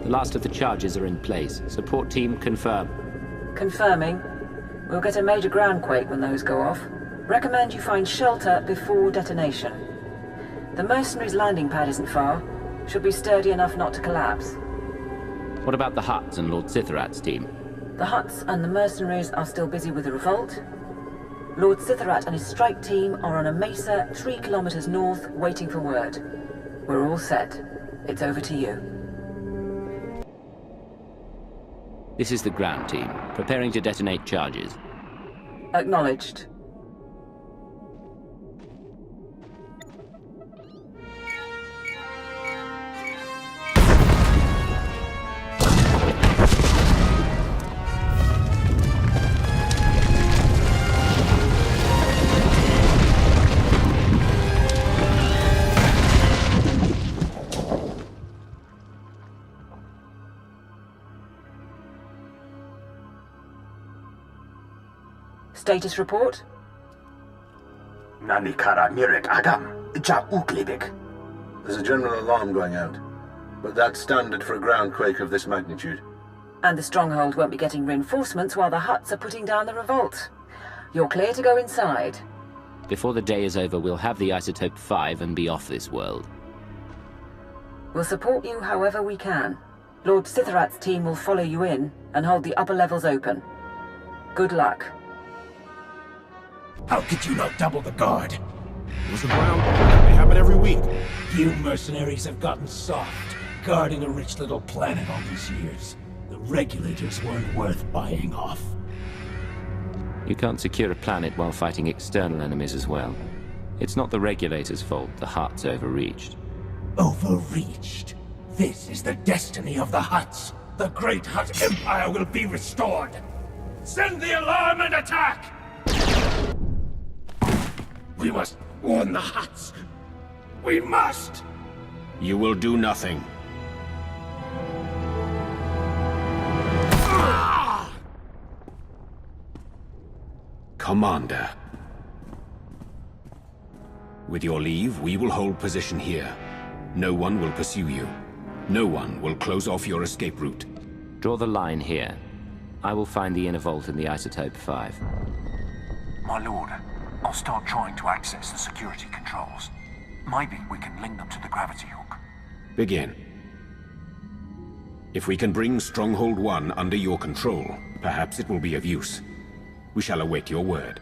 The last of the charges are in place. Support team, confirm. Confirming. We'll get a major ground quake when those go off. Recommend you find shelter before detonation. The mercenaries' landing pad isn't far. Should be sturdy enough not to collapse. What about the Hutts and Lord Sitharat's team? The Hutts and the mercenaries are still busy with the revolt. Lord Sitharat and his strike team are on a mesa 3 kilometers north, waiting for word. We're all set. It's over to you. This is the ground team, preparing to detonate charges. Acknowledged. Status report? Nanikara Mirek Agam, Ja Uklibik. There's a general alarm going out, but that's standard for a ground quake of this magnitude. And the stronghold won't be getting reinforcements while the Hutts are putting down the revolt. You're clear to go inside. Before the day is over, we'll have the Isotope 5 and be off this world. We'll support you however we can. Lord Sitharat's team will follow you in and hold the upper levels open. Good luck. How could you not double the guard? It was a ground war. They happen every week. You mercenaries have gotten soft, guarding a rich little planet all these years. The regulators weren't worth buying off. You can't secure a planet while fighting external enemies as well. It's not the regulators' fault the Hutts overreached. Overreached? This is the destiny of the Hutts. The great Hutt Empire will be restored. Send the alarm and attack! We must warn the Hutts. We must! You will do nothing. Commander. With your leave, we will hold position here. No one will pursue you. No one will close off your escape route. Draw the line here. I will find the inner vault in the Isotope 5. My lord, I'll start trying to access the security controls. Maybe we can link them to the gravity hook. Begin. If we can bring Stronghold 1 under your control, perhaps it will be of use. We shall await your word.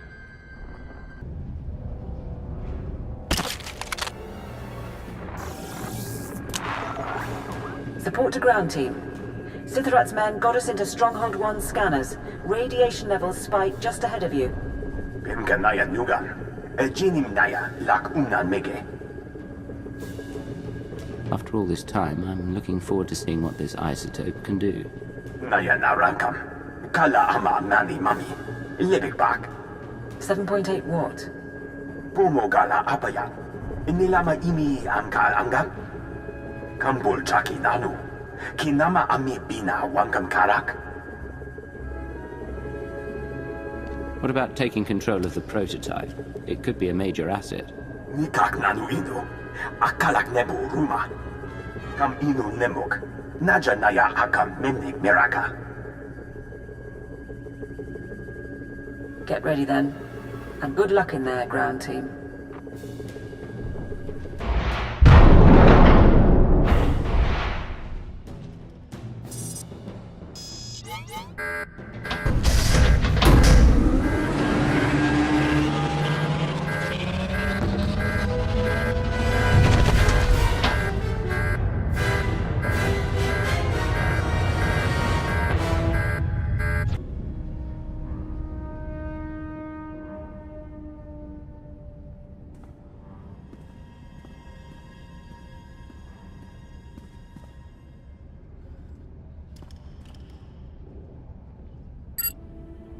Support to ground team. Sitharat's men got us into Stronghold 1 scanners. Radiation levels spike just ahead of you. Pimkanaya Nugan. Ejinim Naya Lak Unan Mege. After all this time, I'm looking forward to seeing what this isotope can do. Naya Narankam. Kala Ama Nani Mami. Libik Bak. 7.8 watt. Pumo Gala Apayang. Inilama Imi Amkal Angam. Kambul Chaki Nanu. Kinama Ami Bina Wangam Karak. What about taking control of the prototype? It could be a major asset. Nikak Nanu Inu. Akalak Nebu Ruma. Kam Inu Nemuk. Naja Naya Akam Memnik Miraka. Get ready then. And good luck in there, ground team.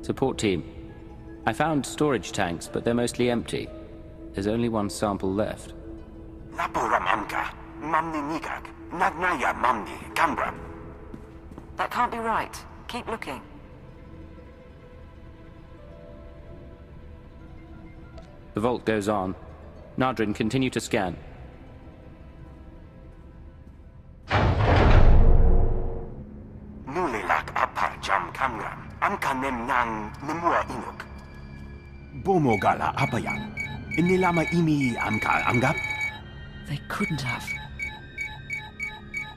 Support team. I found storage tanks, but they're mostly empty. There's only one sample left. Napura Mamka. Mamni Nikak. Nagnaya Mamni Kambra. That can't be right. Keep looking. The vault goes on. Nadrin, continue to scan. Komo gala apa yan? Inilama imi anggap? They couldn't have.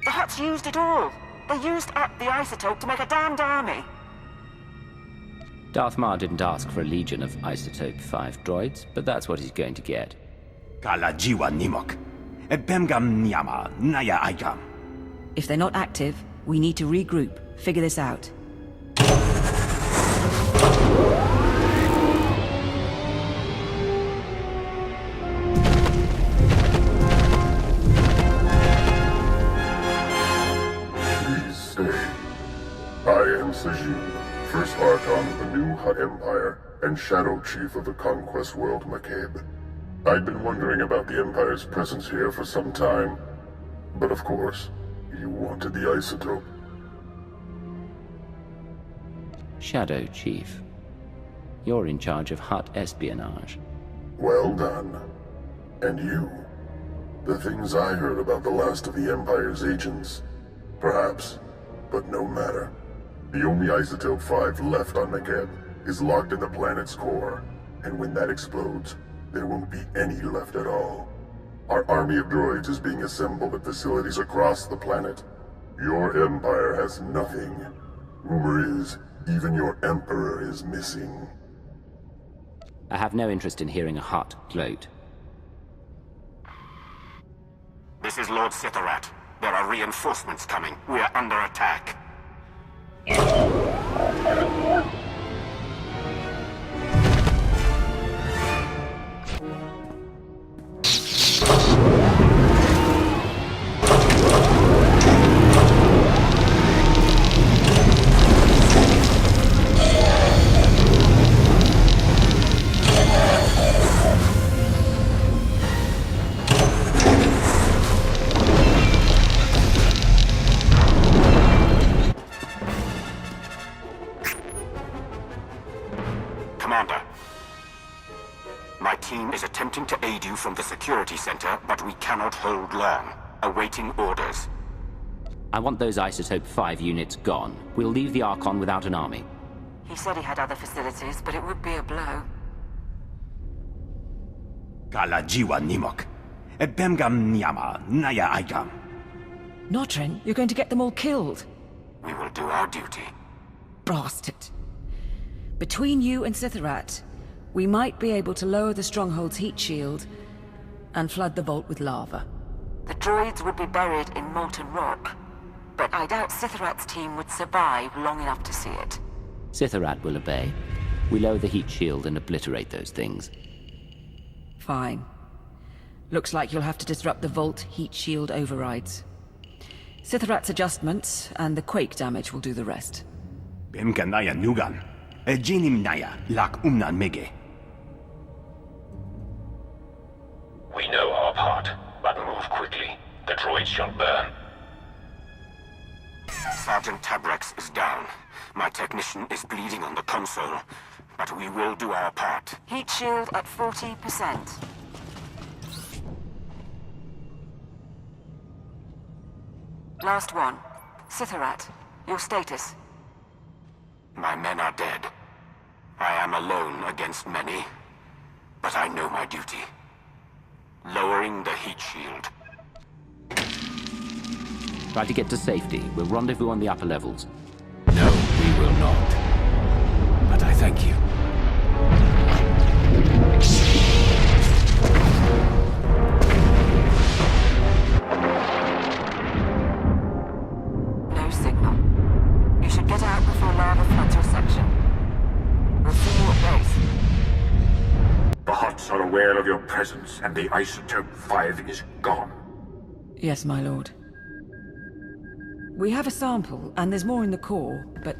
The Hutts used it all. They used up the isotope to make a damned army. Darth Mar didn't ask for a legion of Isotope 5 droids, but that's what he's going to get. Kala jiwa nimok. Bemgam nyama naya aikam. If they're not active, we need to regroup, figure this out. Please stay. I am Sajid, First Archon of the new Hutt Empire, and Shadow Chief of the Conquest World Macabre. I'd been wondering about the Empire's presence here for some time, but of course, you wanted the isotope. Shadow Chief. You're in charge of Hutt espionage. Well done. And you? The things I heard about the last of the Empire's agents? Perhaps, but no matter. The only Isotope 5 left on Macabre is locked in the planet's core, and when that explodes, there won't be any left at all. Our army of droids is being assembled at facilities across the planet. Your Empire has nothing. Rumor is, even your Emperor is missing. I have no interest in hearing a Hutt gloat. This is Lord Sitharat. There are reinforcements coming. We are under attack. Commander, my team is attempting to aid you from the security center, but we cannot hold long. Awaiting orders. I want those Isotope 5 units gone. We'll leave the Archon without an army. He said he had other facilities, but it would be a blow. Kala jiwa nimok. Bemgam nyama naya aikam. Notrin, you're going to get them all killed. We will do our duty. Blast it. Between you and Sitharat, we might be able to lower the stronghold's heat shield and flood the vault with lava. The droids would be buried in molten rock, but I doubt Sitharat's team would survive long enough to see it. Sitharat will obey. We lower the heat shield and obliterate those things. Fine. Looks like you'll have to disrupt the vault heat shield overrides. Sitharat's adjustments and the quake damage will do the rest. Bemka naya nugan. Jinim naya lak umnan mege. We know our part, but move quickly. The droids shall burn. Sergeant Tabrex is down. My technician is bleeding on the console, but we will do our part. Heat shield at 40%. Last one. Sitharat, your status. My men are dead. I am alone against many, but I know my duty. Lowering the heat shield. Try to get to safety. We'll rendezvous on the upper levels. No, we will not. But I thank you. No signal. You should get out before lava floods your section. We'll see you at base. The Hutts are aware of your presence, and the Isotope 5 is gone. Yes, my lord. We have a sample, and there's more in the core, but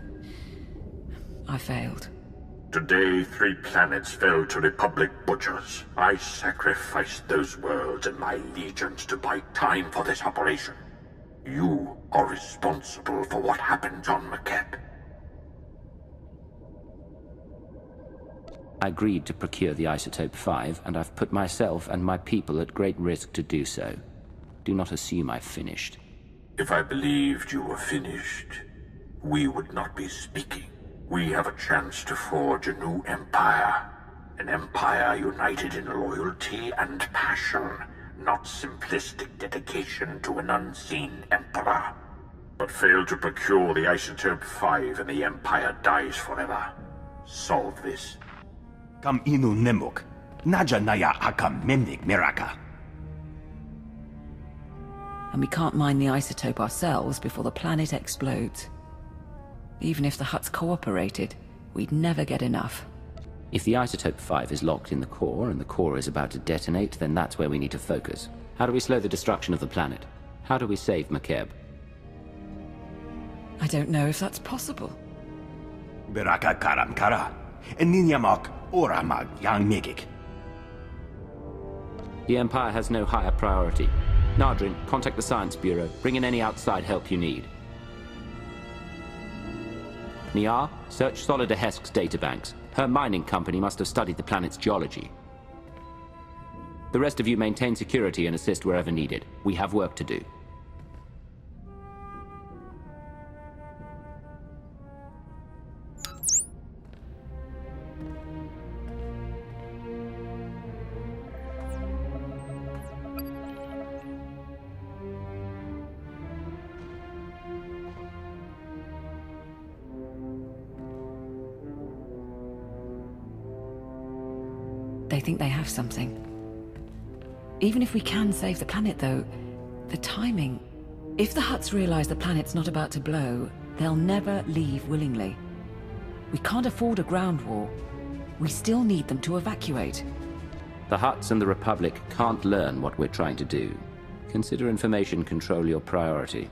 I failed. Today, 3 planets fell to Republic butchers. I sacrificed those worlds and my legions to buy time for this operation. You are responsible for what happened on Macabre. I agreed to procure the Isotope 5, and I've put myself and my people at great risk to do so. Do not assume I've finished. If I believed you were finished, we would not be speaking. We have a chance to forge a new empire. An empire united in loyalty and passion, not simplistic dedication to an unseen emperor. But fail to procure the Isotope 5 and the empire dies forever. Solve this. Kam inu nemuk. Naja naya akam memnik miraka. And we can't mine the isotope ourselves before the planet explodes. Even if the Hutts cooperated, we'd never get enough. If the Isotope 5 is locked in the core and the core is about to detonate, then that's where we need to focus. How do we slow the destruction of the planet? How do we save McKeb? I don't know if that's possible. Beraka karam kara. Eninyamak oramag yang megik. The Empire has no higher priority. Nadrin, contact the Science Bureau. Bring in any outside help you need. Niar, search Solida Hesk's databanks. Her mining company must have studied the planet's geology. The rest of you maintain security and assist wherever needed. We have work to do. They think they have something. Even if we can save the planet, though, the timing... If the Hutts realize the planet's not about to blow, they'll never leave willingly. We can't afford a ground war. We still need them to evacuate. The Hutts and the Republic can't learn what we're trying to do. Consider information control your priority.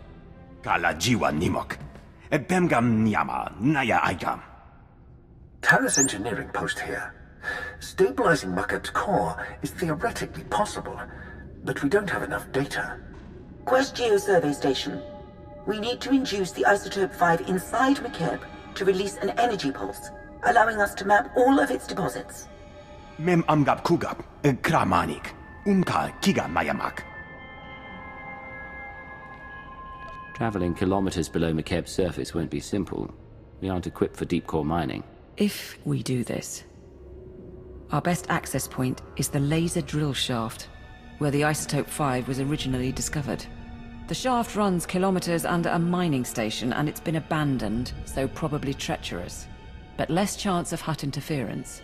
Kala jiwa nimok. Ebemgam nyama naya aigam. Terra's engineering post here. Stabilizing Mucket's core is theoretically possible, but we don't have enough data. Quest Geosurvey Station. We need to induce the Isotope 5 inside McKeb to release an energy pulse, allowing us to map all of its deposits. Mem amgab kugab, kramanik, umka kiga mayamak. Traveling kilometers below McKeb's surface won't be simple. We aren't equipped for deep core mining. If we do this, our best access point is the laser drill shaft, where the Isotope 5 was originally discovered. The shaft runs kilometers under a mining station, and it's been abandoned, so probably treacherous. But less chance of Hutt interference.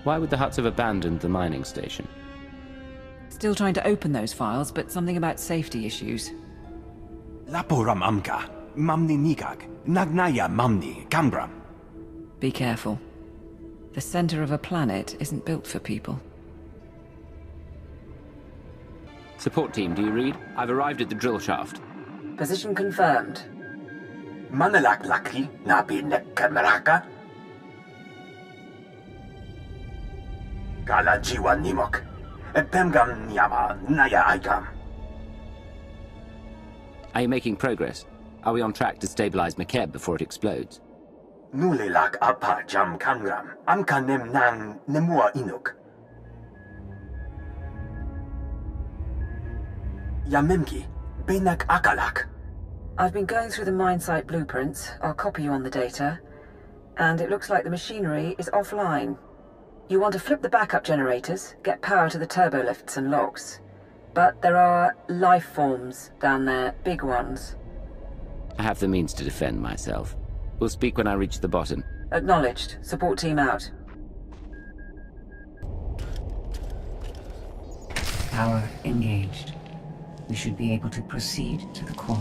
Why would the Hutts have abandoned the mining station? Still trying to open those files, but something about safety issues. Laporam amka, mamni nikak, nagnaya mamni, kambram. Be careful. The center of a planet isn't built for people. Support team, do you read? I've arrived at the drill shaft. Position confirmed. Manalak laki, nabi nek kameraka. Kala jiwa nimok. Ebemgam nyama naya aigam. Are you making progress? Are we on track to stabilize McKeb before it explodes? Nulilak apa jam kangram. Amka nem nang nemua inuk. Yamemki, benak akalak. I've been going through the mine site blueprints. I'll copy you on the data. And it looks like the machinery is offline. You want to flip the backup generators, get power to the turbolifts and locks. But there are life forms down there, big ones. I have the means to defend myself. We'll speak when I reach the bottom. Acknowledged. Support team out. Power engaged. We should be able to proceed to the core.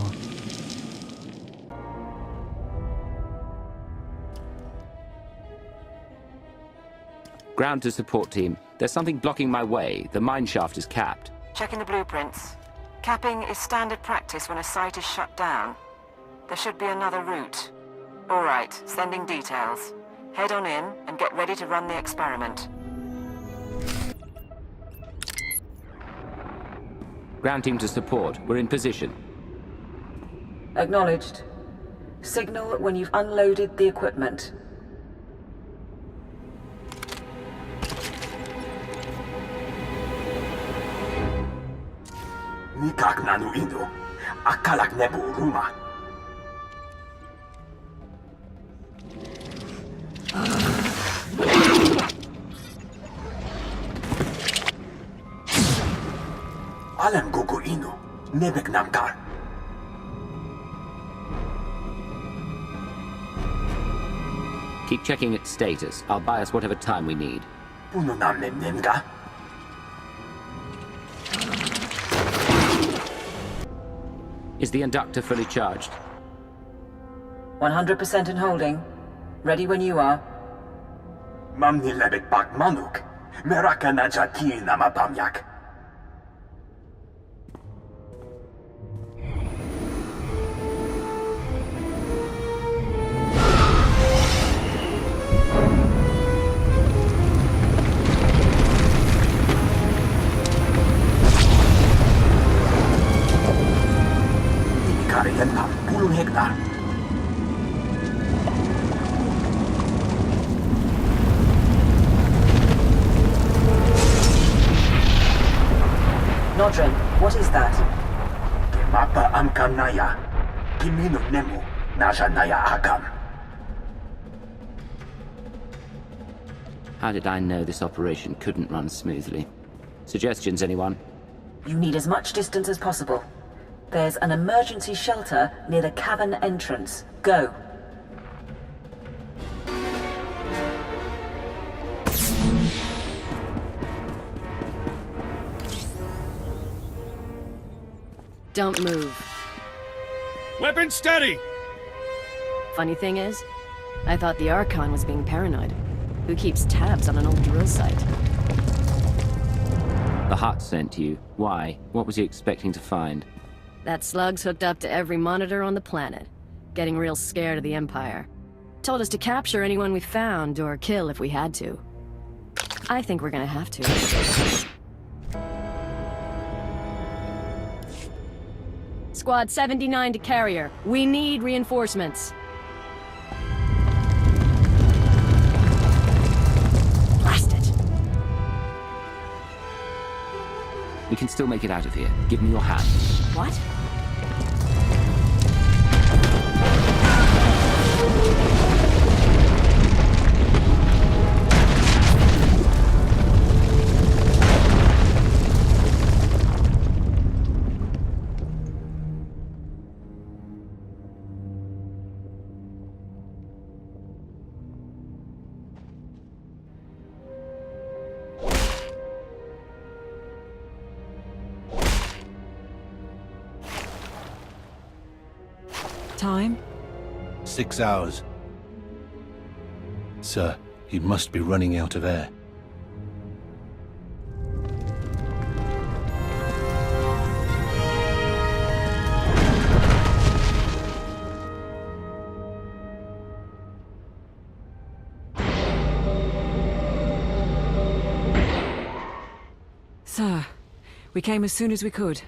Ground to support team. There's something blocking my way. The mine shaft is capped. Checking the blueprints. Capping is standard practice when a site is shut down. There should be another route. All right, sending details. Head on in and get ready to run the experiment. Ground team to support. We're in position. Acknowledged. Signal when you've unloaded the equipment. Nikak nanu indo. Akalak nebu ruma. Alem gugu inu, nebek namkar. Keep checking its status. I'll buy us whatever time we need. Puno nam nemga. Is the inductor fully charged? 100% in holding. Ready when you are. Mamni lebek bak manuk. Meraka najati nama bamyak. hektar. Nodrin, what is that? Mapa amkanaya. Kimino nemu. Najanaya akam. How did I know this operation couldn't run smoothly? Suggestions, anyone? You need as much distance as possible. There's an emergency shelter near the cavern entrance. Go. Don't move. Weapon steady! Funny thing is, I thought the Archon was being paranoid. Who keeps tabs on an old drill site? The Hutt sent you. Why? What was he expecting to find? That slug's hooked up to every monitor on the planet. Getting real scared of the Empire. Told us to capture anyone we found, or kill if we had to. I think we're gonna have to. Squad 79 to carrier. We need reinforcements. Blast it! We can still make it out of here. Give me your hand. What? Time? 6 hours. Sir, he must be running out of air. Sir, we came as soon as we could.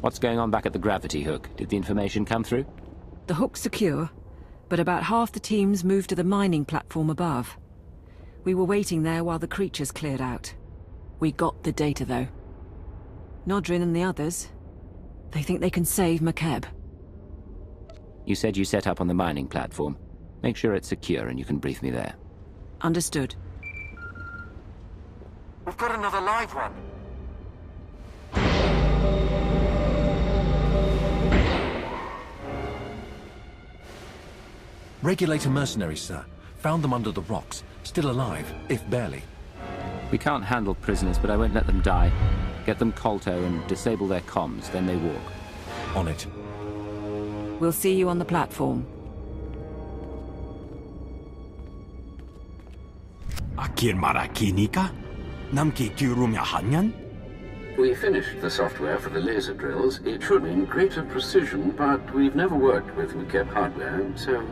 What's going on back at the gravity hook? Did the information come through? The hook's secure, but about half the teams moved to the mining platform above. We were waiting there while the creatures cleared out. We got the data, though. Nodrin and the others, they think they can save McKeb. You said you set up on the mining platform. Make sure it's secure and you can brief me there. Understood. We've got another live one. Regulator mercenaries, sir. Found them under the rocks. Still alive, if barely. We can't handle prisoners, but I won't let them die. Get them Colto and disable their comms, then they walk. On it. We'll see you on the platform. Akir marakinika? Namki kirumya hanyan? We finished the software for the laser drills. It should mean greater precision, but we've never worked with McKeb hardware, so...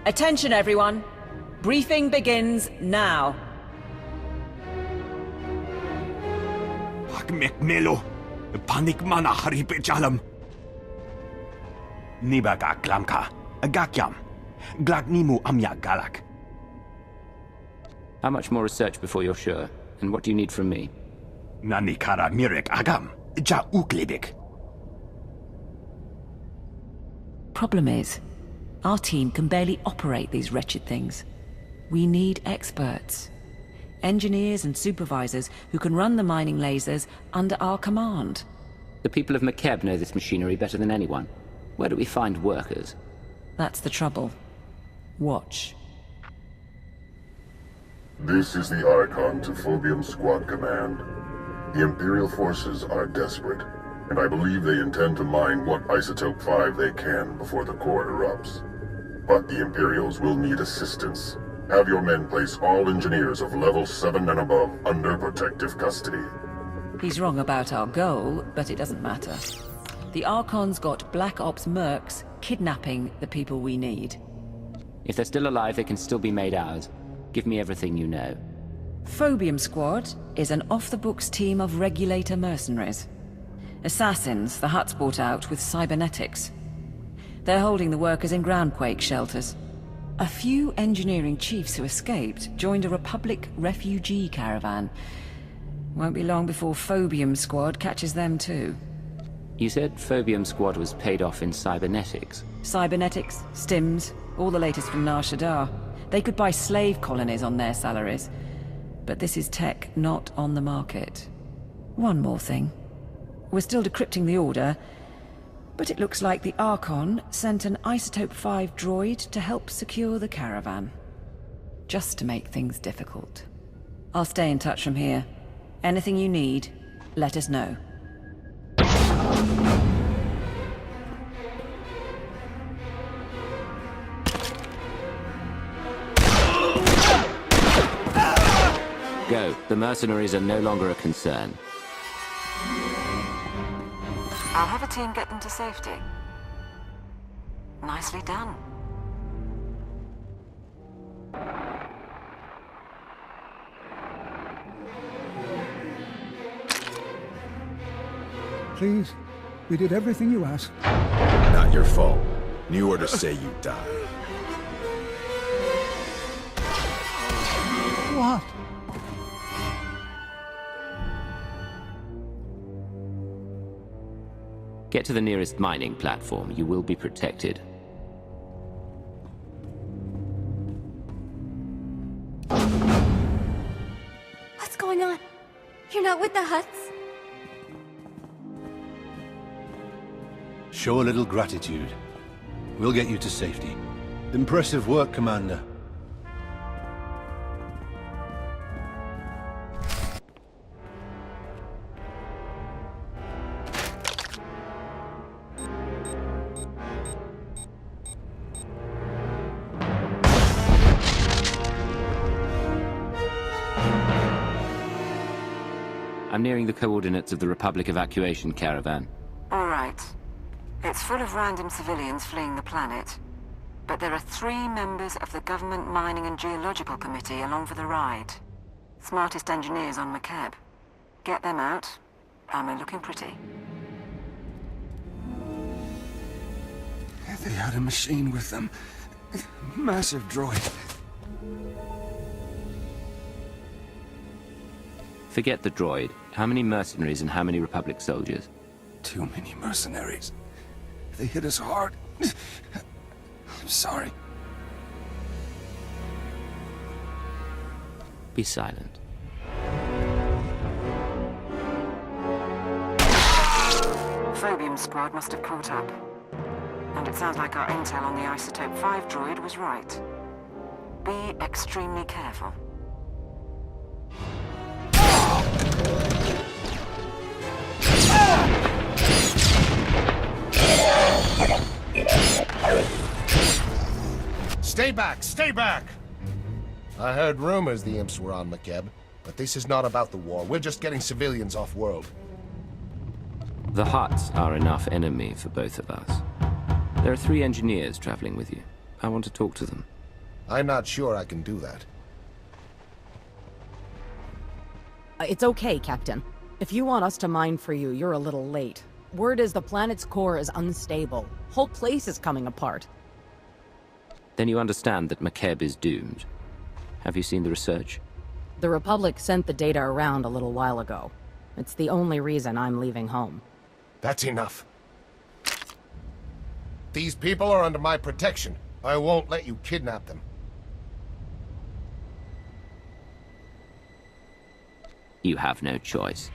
Attention, everyone. Briefing begins now. Hakmek melo. Panik mana haripe jalam. Nibaga glamka. Agakyam. Glagnimu amya galak. How much more research before you're sure? And what do you need from me? Nanikara mirek agam. Ja uklebik. Problem is, our team can barely operate these wretched things. We need experts. Engineers and supervisors who can run the mining lasers under our command. The people of McKeb know this machinery better than anyone. Where do we find workers? That's the trouble. Watch. This is the Archon to Phobium Squad Command. The Imperial forces are desperate, and I believe they intend to mine what Isotope 5 they can before the core erupts. But the Imperials will need assistance. Have your men place all engineers of level 7 and above under protective custody. He's wrong about our goal, but it doesn't matter. The Archon's got Black Ops mercs kidnapping the people we need. If they're still alive, they can still be made ours. Give me everything you know. Phobium Squad is an off-the-books team of regulator mercenaries. Assassins the Hutts brought out with cybernetics. They're holding the workers in groundquake shelters. A few engineering chiefs who escaped joined a Republic refugee caravan. Won't be long before Phobium Squad catches them too. You said Phobium Squad was paid off in cybernetics? Cybernetics, stims, all the latest from Nar Shaddaa. They could buy slave colonies on their salaries. But this is tech not on the market. One more thing. We're still decrypting the order, but it looks like the Archon sent an Isotope 5 droid to help secure the caravan. Just to make things difficult. I'll stay in touch from here. Anything you need, let us know. Go. The mercenaries are no longer a concern. I'll have a team get them to safety. Nicely done. Please, we did everything you asked. Not your fault. New orders say you die. What? Get to the nearest mining platform. You will be protected. What's going on? You're not with the Hutts? Show a little gratitude. We'll get you to safety. Impressive work, Commander. I'm nearing the coordinates of the Republic evacuation caravan. All right. It's full of random civilians fleeing the planet. But there are 3 members of the Government Mining and Geological Committee along for the ride. Smartest engineers on McKeb. Get them out, and we're looking pretty. They had a machine with them. Massive droid. Forget the droid. How many mercenaries and how many Republic soldiers? Too many mercenaries. They hit us hard. I'm sorry. Be silent. Phobium Squad must have caught up. And it sounds like our intel on the Isotope 5 droid was right. Be extremely careful. Stay back! Stay back! I heard rumors the imps were on McKeb, but this is not about the war. We're just getting civilians off-world. The Hutts are enough enemy for both of us. There are 3 engineers traveling with you. I want to talk to them. I'm not sure I can do that. It's okay, Captain. If you want us to mine for you, you're a little late. Word is the planet's core is unstable. Whole place is coming apart. Then you understand that McKeb is doomed. Have you seen the research? The Republic sent the data around a little while ago. It's the only reason I'm leaving home. That's enough. These people are under my protection. I won't let you kidnap them. You have no choice.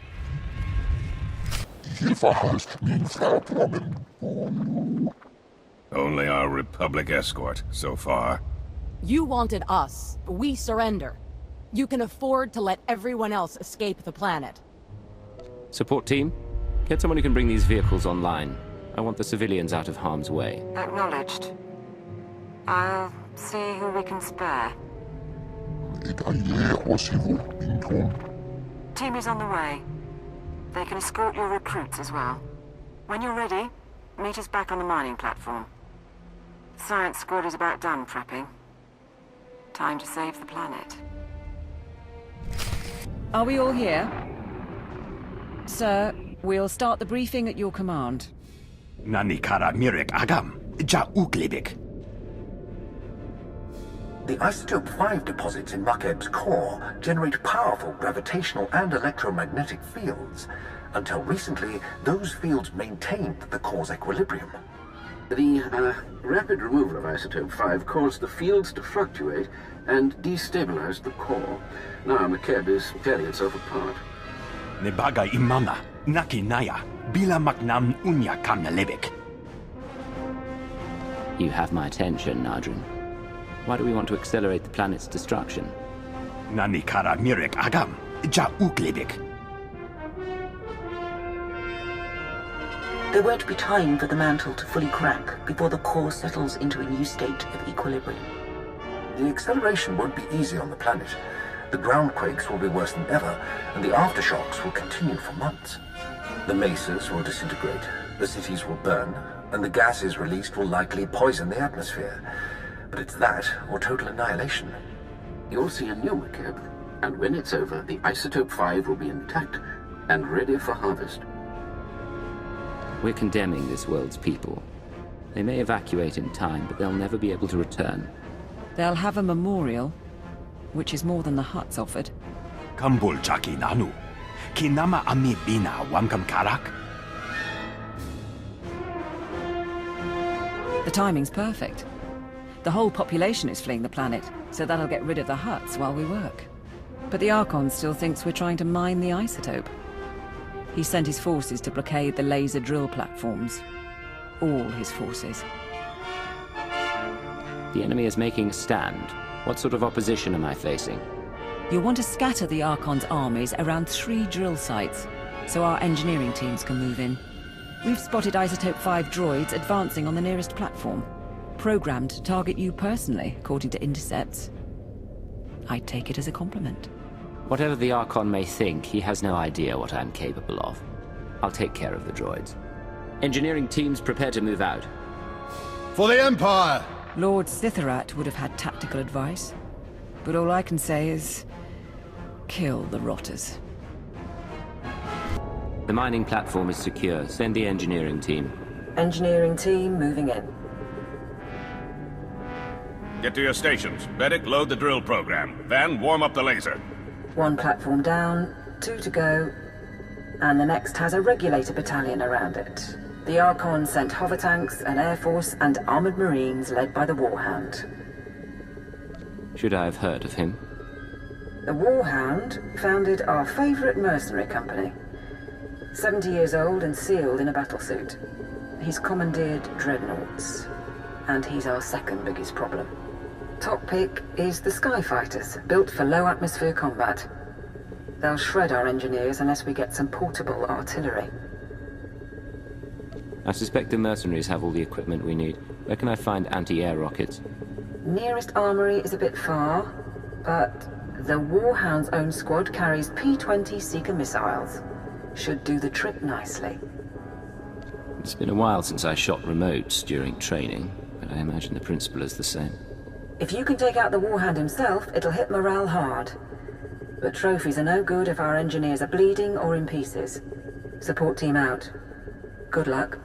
Only our Republic escort, so far. You wanted us. We surrender. You can afford to let everyone else escape the planet. Support team, get someone who can bring these vehicles online. I want the civilians out of harm's way. Acknowledged. I'll see who we can spare. Team is on the way. They can escort your recruits as well. When you're ready, meet us back on the mining platform. Science squad is about done prepping. Time to save the planet. Are we all here? Sir, we'll start the briefing at your command. Nani kara mirek agam, ja uklibik. The isotope 5 deposits in Makeb's core generate powerful gravitational and electromagnetic fields. Until recently, those fields maintained the core's equilibrium. The rapid removal of isotope 5 caused the fields to fluctuate and destabilized the core. Now Makeb is tearing itself apart. Nebaga imana, naki naya, bila maknam unya kamnalebek. You have my attention, Nadrin. Why do we want to accelerate the planet's destruction? Nani kara mirek agam, ja uklibik. There won't be time for the mantle to fully crack before the core settles into a new state of equilibrium. The acceleration won't be easy on the planet. The ground quakes will be worse than ever, and the aftershocks will continue for months. The mesas will disintegrate, the cities will burn, and the gases released will likely poison the atmosphere. But it's that, or total annihilation. You'll see a new Makeb, and when it's over, the isotope 5 will be intact and ready for harvest. We're condemning this world's people. They may evacuate in time, but they'll never be able to return. They'll have a memorial, which is more than the Hutts offered. Kambul jaki nanu, kinama ami bina wamkam karak. The timing's perfect. The whole population is fleeing the planet, so that'll get rid of the Hutts while we work. But the Archon still thinks we're trying to mine the isotope. He sent his forces to blockade the laser drill platforms. All his forces. The enemy is making a stand. What sort of opposition am I facing? You'll want to scatter the Archon's armies around 3 drill sites, so our engineering teams can move in. We've spotted Isotope 5 droids advancing on the nearest platform, programmed to target you personally, according to intercepts. I'd take it as a compliment. Whatever the Archon may think, he has no idea what I'm capable of. I'll take care of the droids. Engineering teams prepare to move out. For the Empire! Lord Sitharat would have had tactical advice, but all I can say is kill the rotters. The mining platform is secure. Send the engineering team. Engineering team moving in. Get to your stations. Medic, load the drill program. Van, warm up the laser. 1 platform down, 2 to go, and the next has a regulator battalion around it. The Archon sent hover tanks, an air force, and armored marines led by the Warhound. Should I have heard of him? The Warhound founded our favorite mercenary company. 70 years old and sealed in a battlesuit. He's commandeered dreadnoughts, and he's our second biggest problem. Top pick is the Skyfighters, built for low-atmosphere combat. They'll shred our engineers unless we get some portable artillery. I suspect the mercenaries have all the equipment we need. Where can I find anti-air rockets? Nearest armory is a bit far, but the Warhound's own squad carries P-20 Seeker missiles. Should do the trick nicely. It's been a while since I shot remotes during training, but I imagine the principle is the same. If you can take out the Warhound himself, it'll hit morale hard. But trophies are no good if our engineers are bleeding or in pieces. Support team out. Good luck.